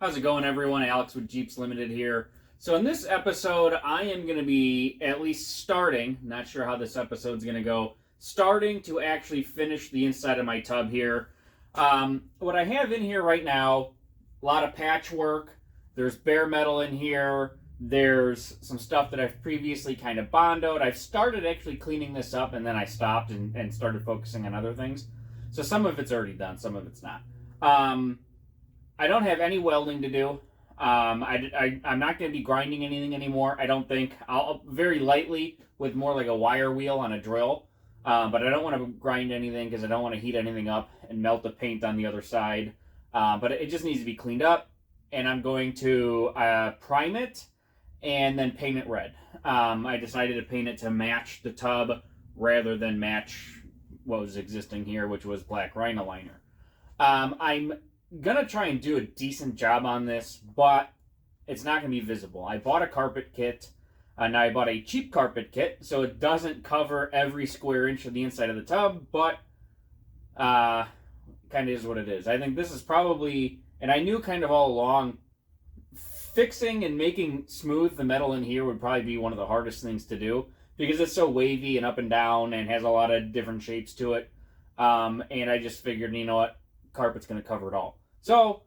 How's it going, everyone? Alex with Jeeps Limited here. So in this episode, I am going to be at least starting, not sure how this episode's going to go, starting to actually finish the inside of my tub here. What I have in here right now, a lot of patchwork. There's bare metal in here. There's some stuff that I've previously kind of bondoed. I've started actually cleaning this up, and then I stopped and started focusing on other things. So some of it's already done, some of it's not. I don't have any welding to do. I'm not going to be grinding anything anymore, I don't think. I'll very lightly with more like a wire wheel on a drill. But I don't want to grind anything because I don't want to heat anything up and melt the paint on the other side. But it just needs to be cleaned up. And I'm going to prime it and then paint it red. I decided to paint it to match the tub rather than match what was existing here, which was black Rhino liner. I'm gonna try and do a decent job on this, but it's not gonna be visible. I bought a carpet kit, and I bought a cheap carpet kit, so it doesn't cover every square inch of the inside of the tub, but kind of is what it is. I think this is probably, and I knew kind of all along, fixing and making smooth the metal in here would probably be one of the hardest things to do, because it's so wavy and up and down and has a lot of different shapes to it. And I just figured, you know what, carpet's gonna cover it all. So,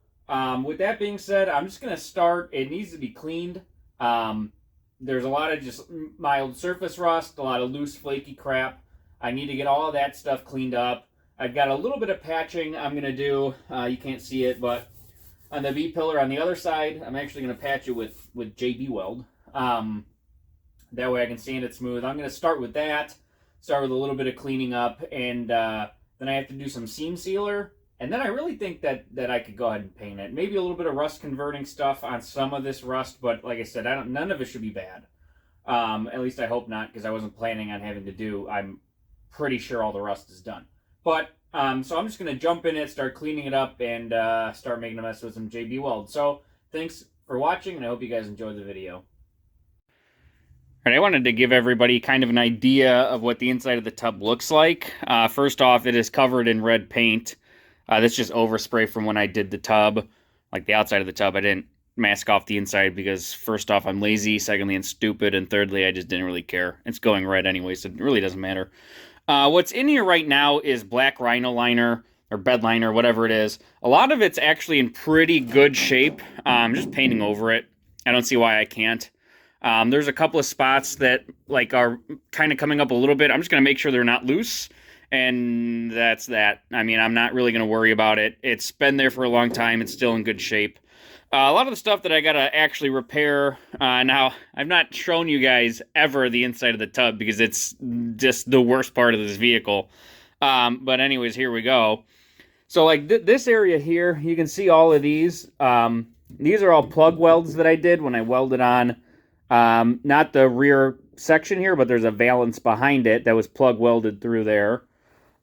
with that being said, I'm just going to start. It needs to be cleaned. There's a lot of just mild surface rust, a lot of loose, flaky crap. I need to get all of that stuff cleaned up. I've got a little bit of patching I'm going to do. You can't see it, but on the V-pillar on the other side, I'm actually going to patch it with JB Weld. That way I can sand it smooth. I'm going to start with that, start with a little bit of cleaning up, and then I have to do some seam sealer. And then I really think that I could go ahead and paint it. Maybe a little bit of rust converting stuff on some of this rust, but like I said, none of it should be bad. At least I hope not, because I wasn't planning on having to do. I'm pretty sure all the rust is done. But so I'm just gonna jump in it, start cleaning it up, and start making a mess with some JB Weld. So thanks for watching, and I hope you guys enjoyed the video. All right, I wanted to give everybody kind of an idea of what the inside of the tub looks like. First off, it is covered in red paint. That's just overspray from when I did the tub, like the outside of the tub. I didn't mask off the inside because, first off, I'm lazy, secondly, I'm stupid, and thirdly, I just didn't really care. It's going red anyway, so it really doesn't matter. What's in here right now is black Rhino liner, or bed liner, whatever it is. A lot of it's actually in pretty good shape. I'm just painting over it. I don't see why I can't. There's a couple of spots that are kind of coming up a little bit. I'm just going to make sure they're not loose. And that's that. I mean, I'm not really going to worry about it. It's been there for a long time. It's still in good shape. A lot of the stuff that I got to actually repair. Now, I've not shown you guys ever the inside of the tub because it's just the worst part of this vehicle. But anyways, here we go. So like this area here, you can see all of these. These are all plug welds that I did when I welded on, not the rear section here, but there's a valance behind it that was plug welded through there.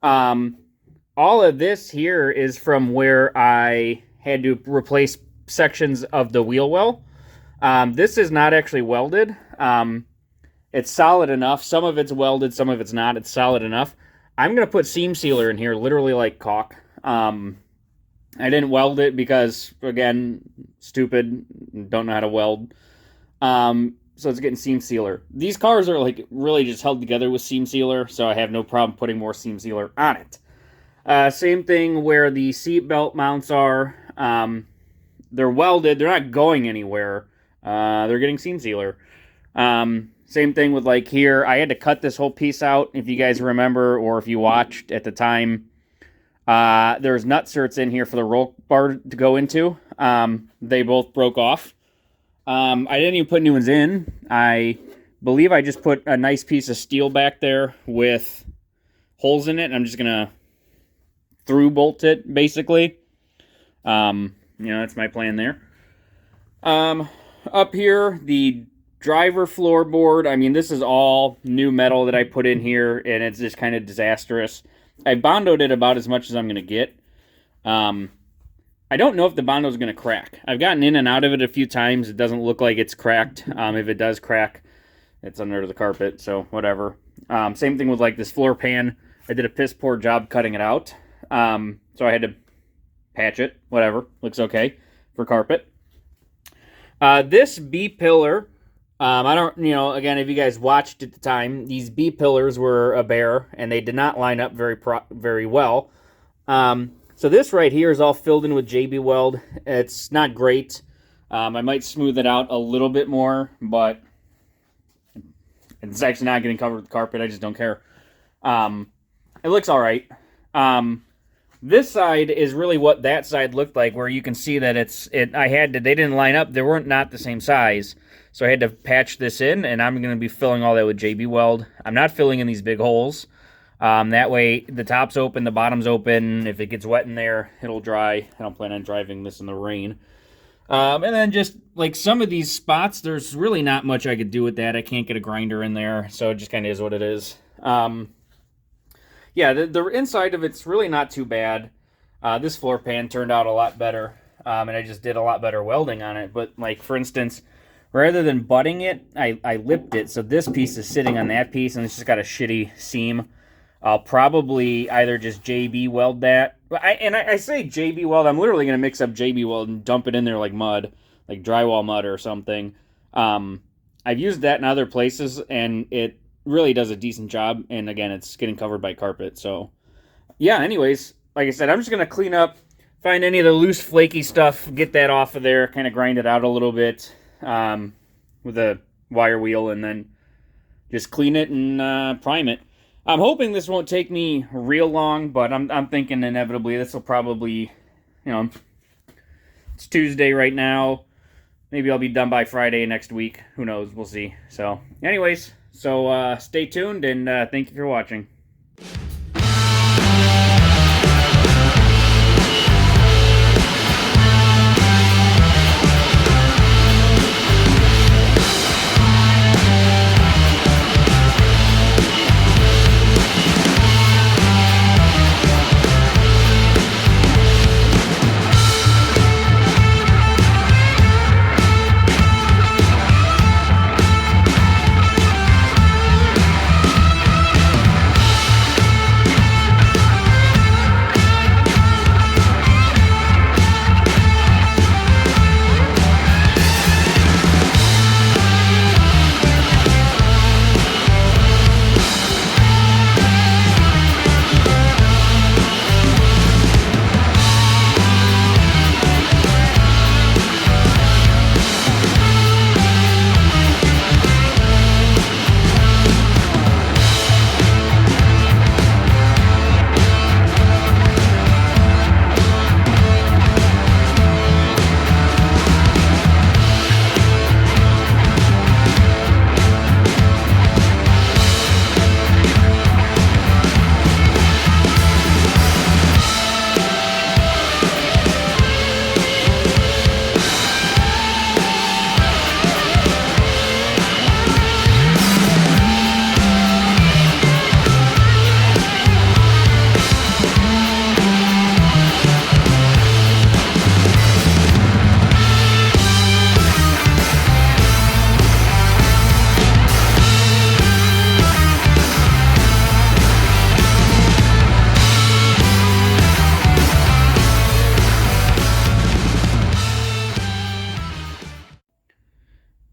All of this here is from where I had to replace sections of the wheel well. This is not actually welded. It's solid enough. Some of it's welded, some of it's not. It's solid enough. I'm going to put seam sealer in here, literally like caulk. I didn't weld it because, again, stupid, don't know how to weld. So it's getting seam sealer. These cars are like really just held together with seam sealer, so I have no problem putting more seam sealer on it. Same thing where the seat belt mounts are. They're welded. They're not going anywhere. They're getting seam sealer. Same thing with like here. I had to cut this whole piece out, if you guys remember, or if you watched at the time. There's nutserts in here for the roll bar to go into. They both broke off. I didn't even put new ones in. I believe I just put a nice piece of steel back there with holes in it. And I'm just going to through bolt it, basically. That's my plan there. Up here, the driver floorboard. I mean, this is all new metal that I put in here, and it's just kind of disastrous. I bondoed it about as much as I'm going to get. I don't know if the Bondo is going to crack. I've gotten in and out of it a few times. It doesn't look like it's cracked. If it does crack, it's under the carpet, so whatever. Same thing with like this floor pan. I did a piss poor job cutting it out. So I had to patch it. Whatever. Looks okay for carpet. This B pillar, I don't, again, if you guys watched at the time, these B pillars were a bear, and they did not line up very well. So this right here is all filled in with JB Weld. It's not great. I might smooth it out a little bit more, but it's actually not getting covered with carpet. I just don't care. It looks all right. This side is really what that side looked like, where you can see that they didn't line up. They weren't not the same size. So I had to patch this in, and I'm going to be filling all that with JB Weld. I'm not filling in these big holes. That way, the top's open, the bottom's open. If it gets wet in there, it'll dry. I don't plan on driving this in the rain. And then just, like, some of these spots, there's really not much I could do with that. I can't get a grinder in there, so it just kind of is what it is. Yeah, the inside of it's really not too bad. This floor pan turned out a lot better, and I just did a lot better welding on it. But, like, for instance, rather than butting it, I lipped it, so this piece is sitting on that piece, and it's just got a shitty seam. I'll probably either just JB Weld that. I say JB Weld, I'm literally going to mix up JB Weld and dump it in there like mud, like drywall mud or something. I've used that in other places, and it really does a decent job. And again, it's getting covered by carpet. So, yeah, anyways, like I said, I'm just going to clean up, find any of the loose, flaky stuff, get that off of there, kind of grind it out a little bit with a wire wheel, and then just clean it and prime it. I'm hoping this won't take me real long, but I'm thinking inevitably this will probably, it's Tuesday right now. Maybe I'll be done by Friday next week. Who knows? We'll see. So, anyways, stay tuned, and thank you for watching.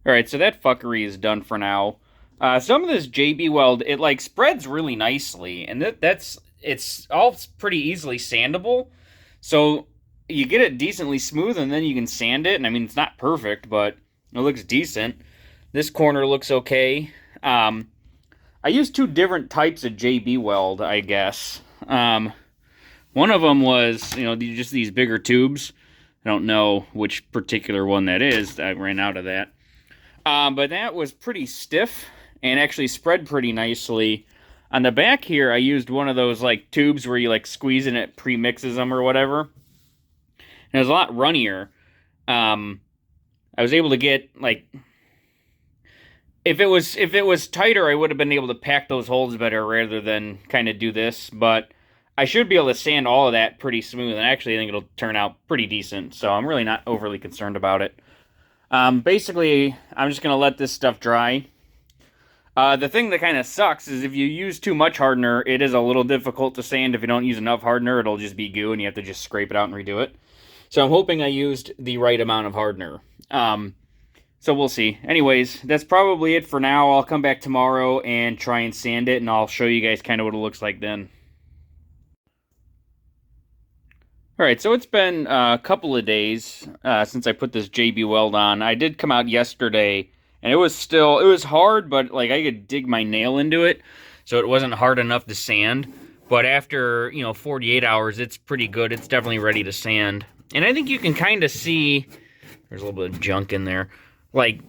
Alright, so that fuckery is done for now. Some of this JB Weld, it like spreads really nicely, and it's all pretty easily sandable. So you get it decently smooth, and then you can sand it, and I mean, it's not perfect, but it looks decent. This corner looks okay. I used two different types of JB Weld, I guess. One of them was, just these bigger tubes. I don't know which particular one that is. I ran out of that. But that was pretty stiff and actually spread pretty nicely. On the back here, I used one of those like tubes where you like squeeze and it pre-mixes them or whatever. And it was a lot runnier. I was able to get like, if it was tighter, I would have been able to pack those holes better rather than kind of do this. But I should be able to sand all of that pretty smooth, and actually I think it'll turn out pretty decent. So I'm really not overly concerned about it. Basically, I'm just going to let this stuff dry. The thing that kind of sucks is if you use too much hardener, it is a little difficult to sand. If you don't use enough hardener, it'll just be goo, and you have to just scrape it out and redo it. So I'm hoping I used the right amount of hardener. So we'll see. Anyways, that's probably it for now. I'll come back tomorrow and try and sand it, and I'll show you guys kind of what it looks like then. Alright, so it's been a couple of days since I put this JB Weld on. I did come out yesterday, and it was hard, but like I could dig my nail into it, so it wasn't hard enough to sand. But after, 48 hours, it's pretty good. It's definitely ready to sand. And I think you can kind of see, there's a little bit of junk in there. Like,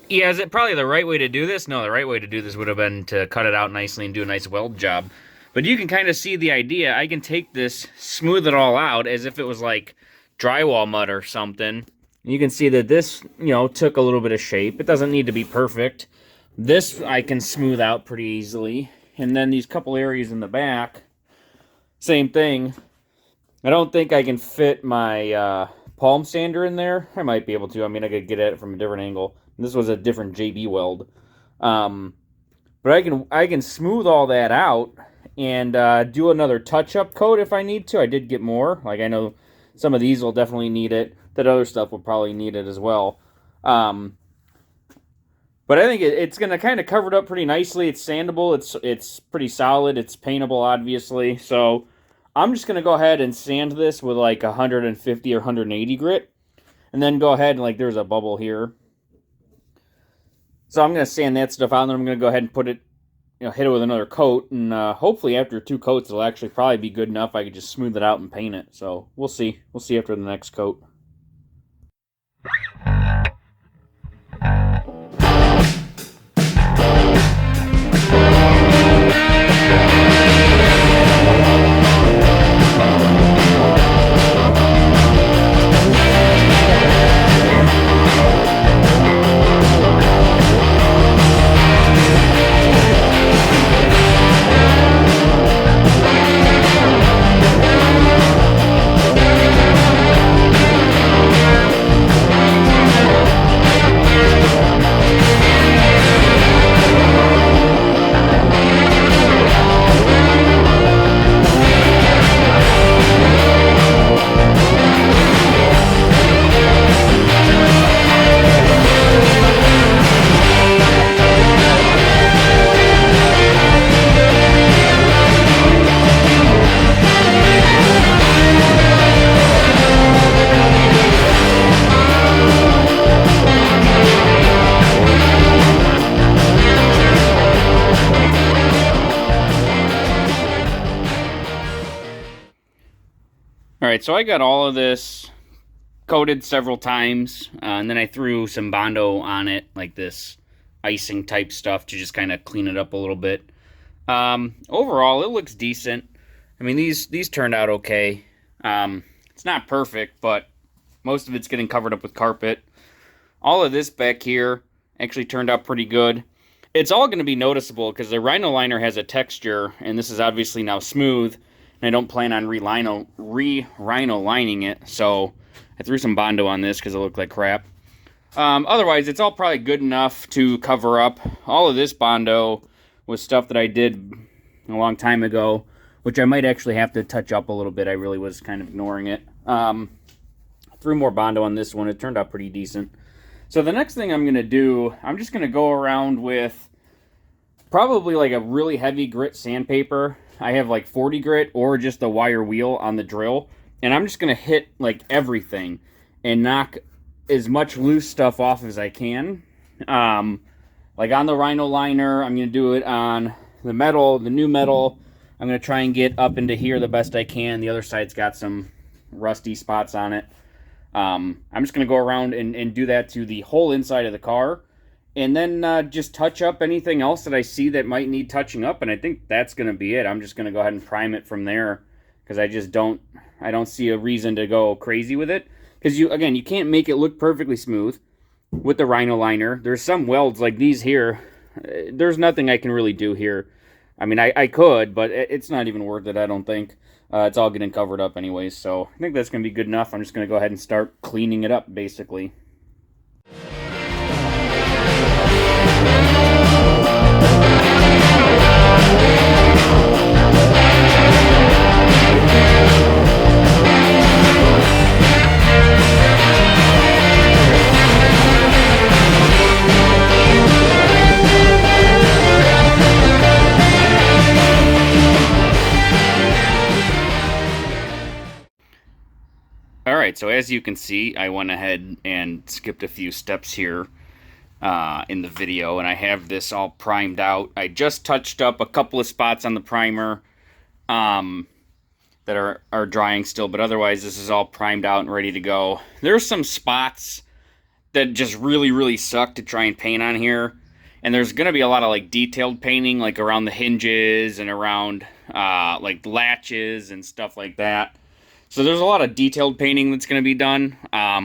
yeah, is it probably the right way to do this? No, the right way to do this would have been to cut it out nicely and do a nice weld job. But you can kind of see the idea. I can take this, smooth it all out as if it was like drywall mud or something. You can see that this, took a little bit of shape. It doesn't need to be perfect. This I can smooth out pretty easily. And then these couple areas in the back, same thing. I don't think I can fit my palm sander in there. I might be able to. I mean, I could get at it from a different angle. This was a different JB Weld. But I can smooth all that out and do another touch-up coat if I need to. I did get more. Like, I know some of these will definitely need it. That other stuff will probably need it as well. But I think it's going to kind of cover it up pretty nicely. It's sandable. It's pretty solid. It's paintable, obviously. So I'm just going to go ahead and sand this with like 150 or 180 grit. And then go ahead and, like, there's a bubble here. So I'm going to sand that stuff out, and then I'm going to go ahead and put it, hit it with another coat. And hopefully after 2 coats, it'll actually probably be good enough. I could just smooth it out and paint it. So we'll see. We'll see after the next coat. Alright, so I got all of this coated several times, and then I threw some Bondo on it, like this icing type stuff, to just kind of clean it up a little bit. Overall, it looks decent. I mean, these turned out okay. It's not perfect, but most of it's getting covered up with carpet. All of this back here actually turned out pretty good. It's all going to be noticeable because the Rhino liner has a texture, and this is obviously now smooth. And I don't plan on re-Rhino lining it, so I threw some Bondo on this because it looked like crap. Otherwise, it's all probably good enough to cover up. All of this Bondo was stuff that I did a long time ago, which I might actually have to touch up a little bit. I really was kind of ignoring it. Threw more Bondo on this one. It turned out pretty decent. So the next thing I'm going to do, I'm just going to go around with probably like a really heavy grit sandpaper. I have like 40 grit or just the wire wheel on the drill. And I'm just going to hit like everything and knock as much loose stuff off as I can. Like on the Rhino liner, I'm going to do it on the metal, the new metal. I'm going to try and get up into here the best I can. The other side's got some rusty spots on it. I'm just going to go around and do that to the whole inside of the car. And then just touch up anything else that I see that might need touching up. And I think that's going to be it. I'm just going to go ahead and prime it from there. Because I don't see a reason to go crazy with it. Because, you can't make it look perfectly smooth with the Rhino liner. There's some welds like these here. There's nothing I can really do here. I mean, I could, but it's not even worth it, I don't think. It's all getting covered up anyways. So I think that's going to be good enough. I'm just going to go ahead and start cleaning it up, basically. Alright, so as you can see, I went ahead and skipped a few steps here in the video, and I have this all primed out. I just touched up a couple of spots on the primer that are drying still, but otherwise this is all primed out and ready to go. There's some spots that just really suck to try and paint on here, and there's going to be a lot of like detailed painting, like around the hinges and around like latches and stuff like that. So there's a lot of detailed painting that's going to be done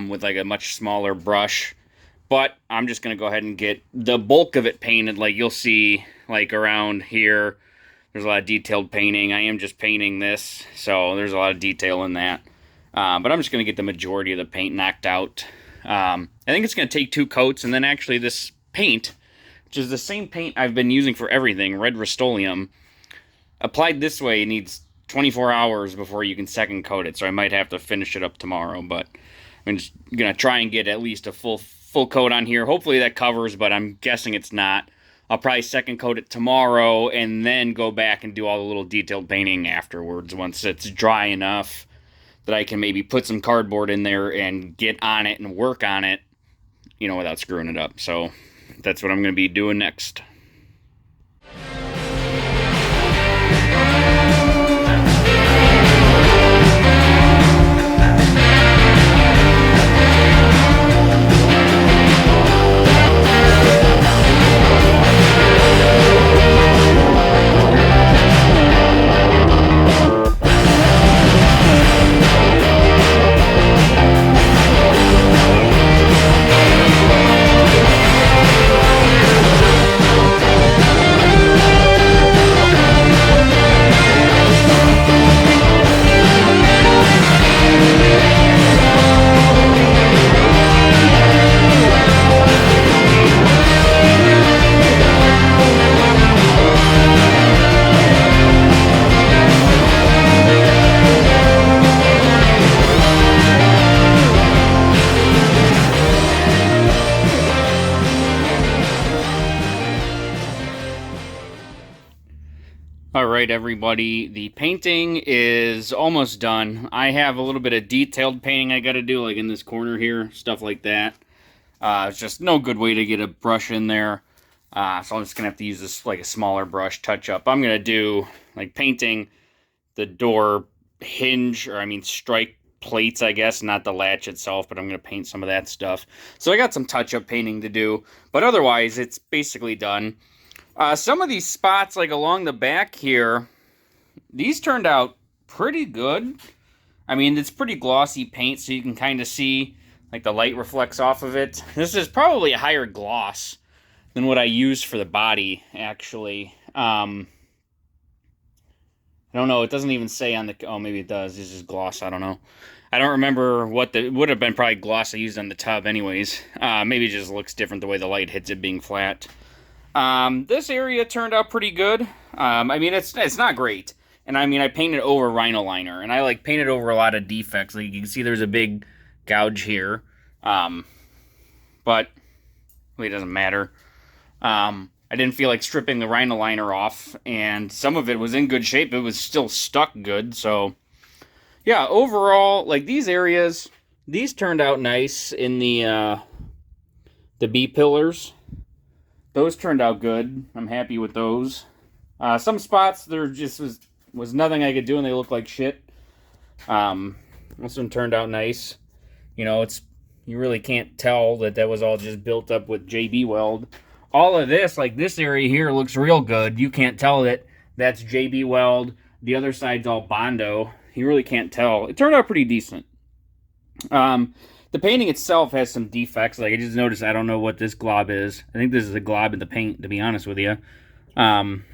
with like a much smaller brush. But I'm just going to go ahead and get the bulk of it painted. Like you'll see like around here, there's a lot of detailed painting. I am just painting this, so there's a lot of detail in that. But I'm just going to get the majority of the paint knocked out. I think it's going to take 2 coats, and then actually this paint, which is the same paint I've been using for everything, red Rust-Oleum, applied this way, it needs 24 hours before you can second coat it, so I might have to finish it up tomorrow, but I'm just going to try and get at least a full coat on here. Hopefully that covers, but I'm guessing it's not. I'll probably second coat it tomorrow and then go back and do all the little detailed painting afterwards once it's dry enough that I can maybe put some cardboard in there and get on it and work on it, you know, without screwing it up. So that's what I'm going to be doing next. Alright everybody, the painting is almost done. I have a little bit of detailed painting I gotta do, like in this corner here, stuff like that. It's just no good way to get a brush in there. So I'm just gonna have to use this like a smaller brush touch up. I'm gonna do like painting the door hinge, or I mean strike plates, I guess, not the latch itself, but I'm gonna paint some of that stuff. So I got some touch up painting to do, but otherwise it's basically done. Some of these spots, like along the back here, these turned out pretty good. I mean, it's pretty glossy paint, so you can kind of see, like, the light reflects off of it. This is probably a higher gloss than what I used for the body, actually. I don't know, it doesn't even say on the... Oh, maybe it does. This is gloss, I don't know. I don't remember what the... It would have been probably gloss I used on the tub anyways. Maybe it just looks different the way the light hits it being flat. This area turned out pretty good. I mean, it's not great. And I mean, I painted over Rhino liner, and I like painted over a lot of defects. Like you can see there's a big gouge here. But really it doesn't matter. I didn't feel like stripping the Rhino liner off, and some of it was in good shape. It was still stuck good, so yeah, overall, like these areas, these turned out nice in the B-pillars. Those turned out good. I'm happy with those. Some spots, there just was nothing I could do, and they look like shit. This one turned out nice. You know, you really can't tell that was all just built up with JB Weld. All of this, like this area here, looks real good. You can't tell that that's JB Weld. The other side's all Bondo. You really can't tell. It turned out pretty decent. The painting itself has some defects. Like I just noticed, I don't know what this glob is. I think this is a glob in the paint, to be honest with you. Some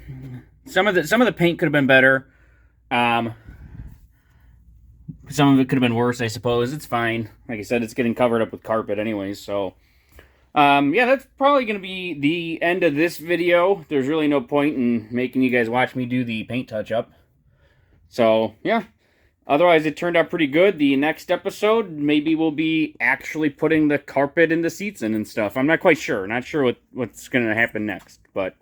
of the paint could have been better. Some of it could have been worse, I suppose. It's fine. Like I said, it's getting covered up with carpet anyways, so... yeah, that's probably going to be the end of this video. There's really no point in making you guys watch me do the paint touch-up. So, yeah. Otherwise, it turned out pretty good. The next episode, maybe we'll be actually putting the carpet in the seats in and stuff. I'm not quite sure. Not sure what's going to happen next. But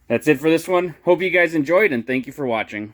that's it for this one. Hope you guys enjoyed, and thank you for watching.